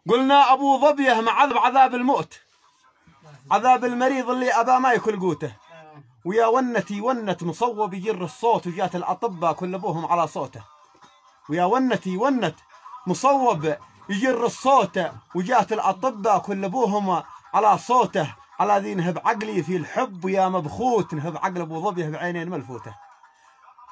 قلنا ابو ظبيه معذب عذاب الموت، عذاب المريض اللي ابا ما ياكل قوته. ويا ونتي ونت مصوب يجر الصوت وجات الاطباء كل ابوهم على صوته. ويا ونتي ونت مصوب يجر الصوت وجات الاطباء كل ابوهم على صوته. على ذي نهب عقلي في الحب ويا مبخوت، نهب عقل ابو ظبيه بعينين ملفوته.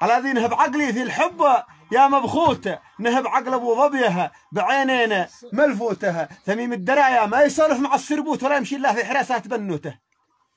على ذي نهب عقلي في الحب يا مبخوت، نهب عقل ابو ظبيه بعينين ملفوته. ثميم الدرايه ما يسولف مع السربوت ولا يمشي الله في حراسات بنوته.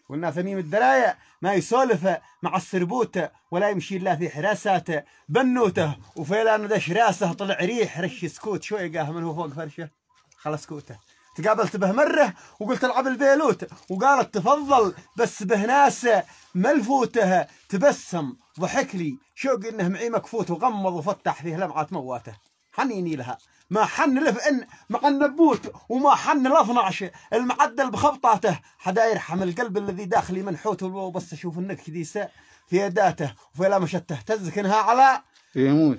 قلنا ثميم الدرايه ما يسولف مع السربوت ولا يمشي الله في حراسات بنوته. وفيلان دش راسه طلع ريح رش سكوت، شوي قاه من هو فوق فرشه خلص كوته. تقابلت به مره وقلت العب البيلوت، وقالت تفضل بس به ناس ملفوته. تبسم ضحك لي شوق انه معي مكفوت، وغمض وفتح فيه لمعه مواته. حنيني لها ما حن له ان مع النبوت، وما حن ل 12 المعدل بخبطاته. حدا يرحم القلب الذي داخلي منحوت، وبس اشوف النكد يساء في يداته. وفيلا مشته تزكنها على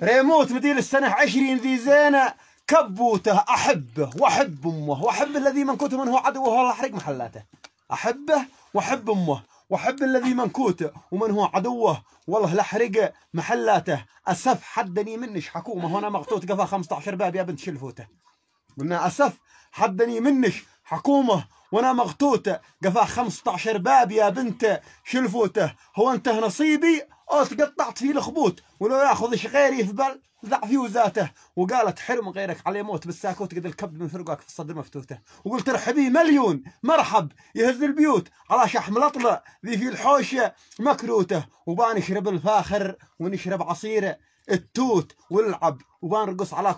ريموت مدير السنه 20 ذي زينه كبوته. احبه واحب امه واحب الذي منكوت من هو عدوه والله احرق محلاته. احبه واحب امه واحب الذي منكوت ومن هو عدوه والله لاحرق محلاته. اسف حدني منش حكومه وانا مغطوت قفا 15 باب يا بنت شلفوته. قلنا اسف حدني منش حكومه وانا مغطوت قفا 15 باب يا بنت شلفوته. هو انته نصيبي او تقطعت فيه الخبوت، ولو ياخذ غيري في بال ضع فيوزاته. وقالت حرم غيرك عليه موت بالساكوت، قد الكبد من فرقك في الصدر مفتوته. وقلت رحبي مليون مرحب يهز البيوت على شحم الاطلع ذي في الحوشه مكروته. وبان نشرب الفاخر ونشرب عصير التوت ونلعب وبان نرقص على